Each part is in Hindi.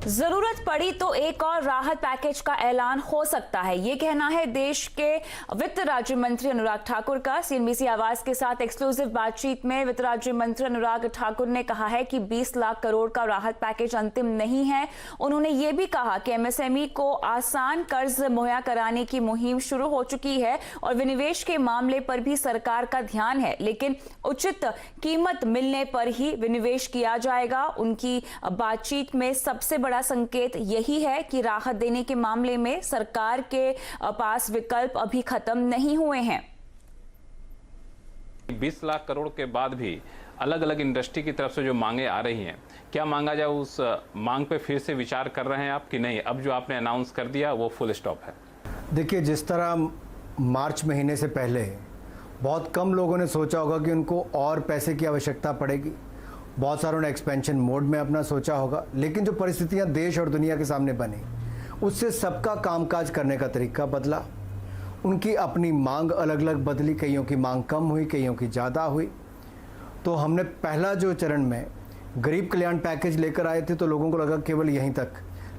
जरूरत पड़ी तो एक और राहत पैकेज का ऐलान हो सकता है, ये कहना है देश के वित्त राज्य मंत्री अनुराग ठाकुर का। सीएनबीसी आवाज के साथ एक्सक्लूसिव बातचीत में वित्त राज्य मंत्री अनुराग ठाकुर ने कहा है कि 20 लाख करोड़ का राहत पैकेज अंतिम नहीं है। उन्होंने ये भी कहा कि एमएसएमई को आसान कर्ज मुहैया कराने की मुहिम शुरू हो चुकी है और विनिवेश के मामले पर भी सरकार का ध्यान है, लेकिन उचित कीमत मिलने पर ही विनिवेश किया जाएगा। उनकी बातचीत में सबसे बड़ा संकेत यही है कि राहत देने के मामले में सरकार के पास विकल्प अभी खत्म नहीं हुए हैं। 20 लाख करोड़ के बाद भी अलग अलग इंडस्ट्री की तरफ से जो मांगे आ रही हैं, क्या मांगा जाए उस मांग पे फिर से विचार कर रहे हैं आप कि नहीं, अब जो आपने अनाउंस कर दिया वो फुल स्टॉप है? देखिए, जिस तरह मार्च महीने से पहले बहुत कम लोगों ने सोचा होगा कि उनको और पैसे की आवश्यकता पड़ेगी, बहुत सारों ने एक्सपेंशन मोड में अपना सोचा होगा, लेकिन जो परिस्थितियां देश और दुनिया के सामने बनी उससे सबका कामकाज करने का तरीका बदला। उनकी अपनी मांग अलग अलग बदली, कईयों की मांग कम हुई, कईयों की ज़्यादा हुई। तो हमने पहला जो चरण में गरीब कल्याण पैकेज लेकर आए थे तो लोगों को लगा केवल यहीं तक,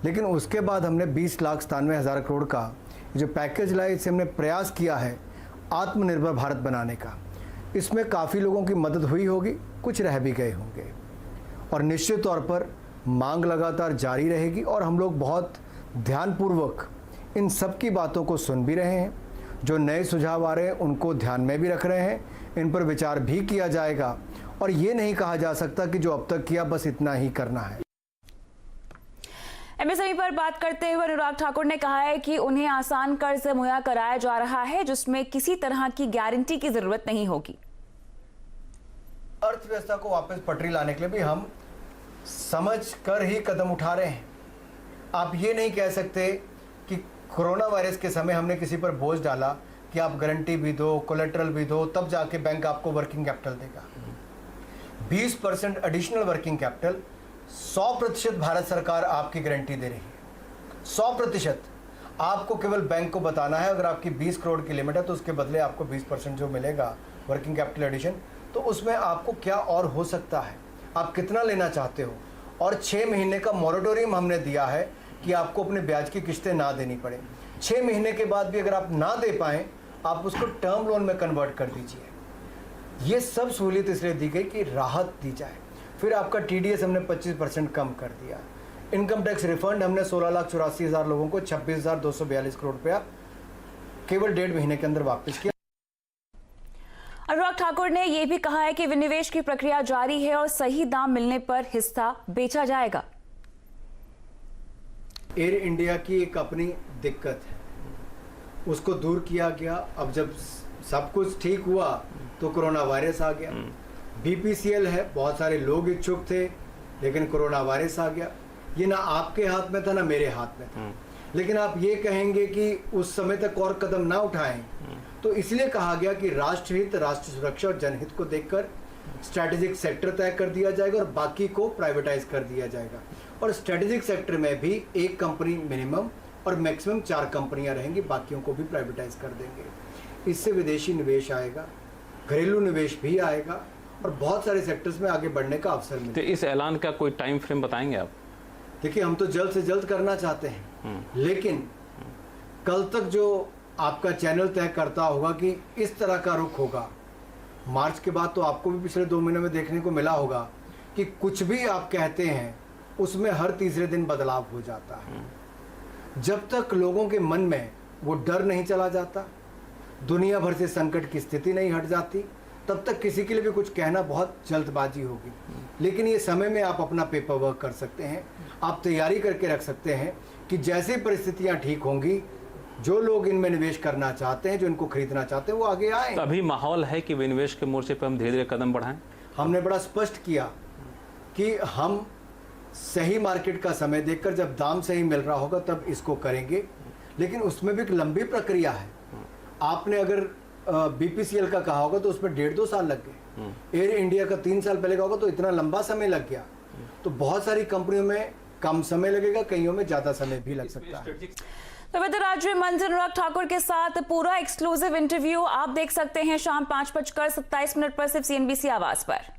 लेकिन उसके बाद हमने 20,97,000 करोड़ का जो पैकेज लाए, इससे हमने प्रयास किया है आत्मनिर्भर भारत बनाने का। इसमें काफ़ी लोगों की मदद हुई होगी, कुछ रह भी गए होंगे और निश्चित तौर पर मांग लगातार जारी रहेगी और हम लोग बहुत ध्यानपूर्वक इन सब की बातों को सुन भी रहे हैं। जो नए सुझाव आ रहे हैं उनको ध्यान में भी रख रहे हैं, इन पर विचार भी किया जाएगा और ये नहीं कहा जा सकता कि जो अब तक किया बस इतना ही करना है। एमएसएमई पर बात करते हुए अनुराग ठाकुर ने कहा है कि उन्हें आसान कर्ज मुहैया कराया जा रहा है जिसमें किसी तरह की गारंटी की जरूरत नहीं होगी। अर्थव्यवस्था को वापस पटरी लाने के लिए भी हम समझ कर ही कदम उठा रहे हैं। आप ये नहीं कह सकते कि कोरोना वायरस के समय हमने किसी पर बोझ डाला कि आप गारंटी भी दो, कोलेट्रल भी दो, तब जाके बैंक आपको वर्किंग कैपिटल देगा। 20% एडिशनल वर्किंग कैपिटल, 100% भारत सरकार आपकी गारंटी दे रही है। 100% आपको केवल बैंक को बताना है, अगर आपकी 20 करोड़ की लिमिट है तो उसके बदले आपको 20% जो मिलेगा वर्किंग कैपिटल एडिशन, तो उसमें आपको क्या और हो सकता है, आप कितना लेना चाहते हो। और 6 महीने का मॉरेटोरियम हमने दिया है कि आपको अपने ब्याज की किस्तें ना देनी पड़े। 6 महीने के बाद भी अगर आप ना दे पाएँ, आप उसको टर्म लोन में कन्वर्ट कर दीजिए। ये सब सहूलियत इसलिए दी गई कि राहत दी जाए। फिर आपका टीडीएस हमने 25% कम कर दिया। इनकम टैक्स रिफंड हमने 16,84,000 लोगों को 26,242 करोड़ रुपया केवल 1.5 महीने के अंदर वापस किया। अनुराग ठाकुर ने यह भी कहा है कि विनिवेश की प्रक्रिया जारी है और सही दाम मिलने पर हिस्सा बेचा जाएगा। एयर इंडिया की एक अपनी दिक्कत है, उसको दूर किया गया। अब जब सब कुछ ठीक हुआ तो कोरोना वायरस आ गया। बीपीसीएल है, बहुत सारे लोग इच्छुक थे, लेकिन कोरोना वायरस आ गया। ये ना आपके हाथ में था ना मेरे हाथ में था, लेकिन आप ये कहेंगे कि उस समय तक और कदम ना उठाएं, तो इसलिए कहा गया कि राष्ट्रहित, राष्ट्र सुरक्षा और जनहित को देखकर स्ट्रैटेजिक सेक्टर तय कर दिया जाएगा और बाकी को प्राइवेटाइज कर दिया जाएगा। और स्ट्रैटेजिक सेक्टर में भी एक कंपनी मिनिमम और मैक्सिमम 4 कंपनियां रहेंगी, बाकियों को भी प्राइवेटाइज कर देंगे। इससे विदेशी निवेश आएगा, घरेलू निवेश भी आएगा और बहुत सारे सेक्टर्स में आगे बढ़ने का अवसर मिलेगा। तो इस ऐलान का कोई टाइम फ्रेम बताएंगे आप? देखिए, हम तो जल्द से जल्द करना चाहते हैं, लेकिन कल तक जो आपका चैनल तय करता होगा कि इस तरह का रुख होगा। मार्च के बाद तो आपको भी पिछले 2 महीने में देखने को मिला होगा कि कुछ भी आप कहते हैं उसमें हर तीसरे दिन बदलाव हो जाता है। जब तक लोगों के मन में वो डर नहीं चला जाता, दुनिया भर से संकट की स्थिति नहीं हट जाती, तब तक किसी के लिए भी कुछ कहना बहुत जल्दबाजी होगी। लेकिन ये समय में आप अपना पेपर वर्क कर सकते हैं, आप तैयारी करके रख सकते हैं कि जैसे परिस्थितियां ठीक होंगी, जो लोग इनमें निवेश करना चाहते हैं, जो इनको खरीदना चाहते हैं, वो आगे आए। तो अभी माहौल है कि विनिवेश के मोर्चे पर हम धीरे धीरे कदम बढ़ाएं? हमने बड़ा स्पष्ट किया कि हम सही मार्केट का समय देखकर, जब दाम सही मिल रहा होगा तब इसको करेंगे, लेकिन उसमें भी एक लंबी प्रक्रिया है। आपने अगर बीपीसीएल का कहा होगा तो उसमें 1.5-2 साल लग गए। एयर इंडिया का 3 साल पहले का होगा तो इतना लंबा समय लग गया। तो बहुत सारी कंपनियों में कम समय लगेगा, कईयों में ज्यादा समय भी लग सकता है। तो वित्त राज्य मंत्री अनुराग ठाकुर के साथ पूरा एक्सक्लूसिव इंटरव्यू आप देख सकते हैं शाम 5:27 पर सिर्फ सीएनबीसी आवाज पर।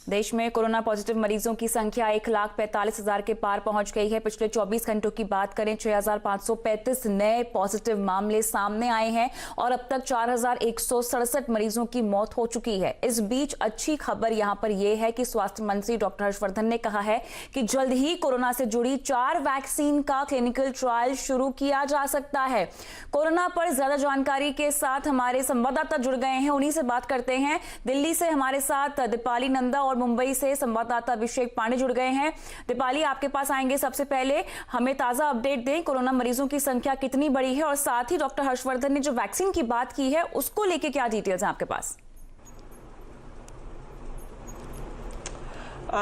देश में कोरोना पॉजिटिव मरीजों की संख्या 1,45,000 के पार पहुंच गई है। पिछले 24 घंटों की बात करें 6,535 नए पॉजिटिव मामले सामने आए हैं और अब तक 4,167 मरीजों की मौत हो चुकी है। इस बीच अच्छी खबर यहां पर यह है कि स्वास्थ्य मंत्री डॉक्टर हर्षवर्धन ने कहा है कि जल्द ही कोरोना से जुड़ी 4 वैक्सीन का क्लिनिकल ट्रायल शुरू किया जा सकता है। कोरोना पर ज्यादा जानकारी के साथ हमारे संवाददाता जुड़ गए हैं, उन्हीं से बात करते हैं। दिल्ली से हमारे साथ दीपाली नंदा और मुंबई से संवाददाता अभिषेक पांडे जुड़ गए हैं। दीपाली, आपके पास आएंगे। सबसे पहले हमें ताजा अपडेट दें, कोरोना मरीजों की संख्या कितनी बढ़ी है और साथ ही डॉक्टर हर्षवर्धन ने जो वैक्सीन की बात की है उसको लेके क्या डिटेल्स हैं आपके पास?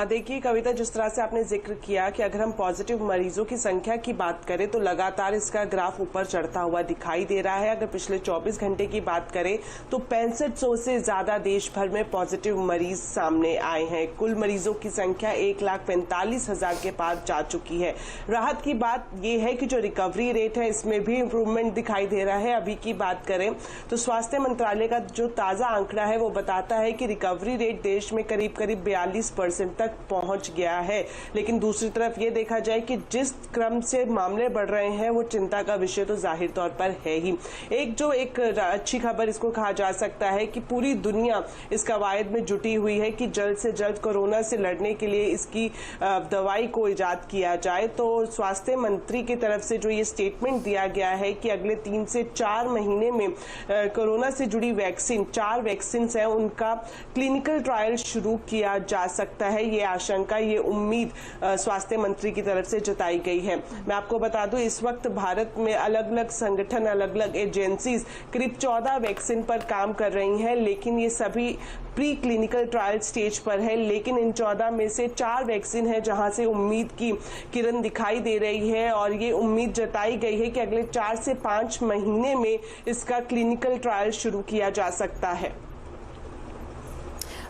देखिए कविता, जिस तरह से आपने जिक्र किया कि अगर हम पॉजिटिव मरीजों की संख्या की बात करें तो लगातार इसका ग्राफ ऊपर चढ़ता हुआ दिखाई दे रहा है। अगर पिछले 24 घंटे की बात करें तो 6500 से ज्यादा देश भर में पॉजिटिव मरीज सामने आए हैं। कुल मरीजों की संख्या 1,45,000 के पार जा चुकी है। राहत की बात यह है कि जो रिकवरी रेट है इसमें भी इंप्रूवमेंट दिखाई दे रहा है। अभी की बात करें तो स्वास्थ्य मंत्रालय का जो ताजा आंकड़ा है वो बताता है कि रिकवरी रेट देश में करीब 42% तक पहुंच गया है। लेकिन दूसरी तरफ ये देखा जाए कि जिस क्रम से मामले बढ़ रहे हैं वो चिंता का विषय तो जाहिर तौर पर है ही। एक अच्छी खबर इसको कहा जा सकता है कि पूरी दुनिया इस कवायद में जुटी हुई है कि जल्द से जल्द कोरोना से लड़ने के लिए इसकी दवाई को इजाद किया जाए। तो स्वास्थ्य मंत्री की तरफ से जो ये स्टेटमेंट दिया गया है कि अगले 3 से 4 महीने में कोरोना से जुड़ी वैक्सीन 4 वैक्सीन है उनका क्लिनिकल ट्रायल शुरू किया जा सकता है। ये आशंका, ये उम्मीद स्वास्थ्य मंत्री की तरफ से जताई गई है। मैं आपको बता दूं इस वक्त भारत में अलग अलग संगठन, अलग अलग एजेंसीज करीब 14 वैक्सीन पर काम कर रही हैं, लेकिन ये सभी प्री क्लिनिकल ट्रायल स्टेज पर है। लेकिन इन 14 में से 4 वैक्सीन है जहां से उम्मीद की किरण दिखाई दे रही है और ये उम्मीद जताई गई है कि अगले 4 से 5 महीने में इसका क्लिनिकल ट्रायल शुरू किया जा सकता है।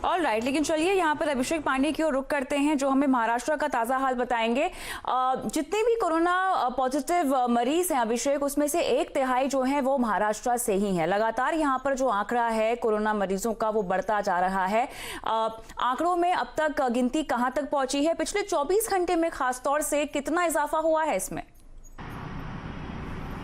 ऑल राइट, लेकिन चलिए यहाँ पर अभिषेक पांडे की ओर रुख करते हैं जो हमें महाराष्ट्र का ताजा हाल बताएंगे। जितने भी कोरोना पॉजिटिव मरीज हैं अभिषेक, उसमें से 1/3 जो है वो महाराष्ट्र से ही है। लगातार यहाँ पर जो आंकड़ा है कोरोना मरीजों का वो बढ़ता जा रहा है। आंकड़ों में अब तक गिनती कहाँ तक पहुंची है? पिछले 24 घंटे में खासतौर से कितना इजाफा हुआ है इसमें?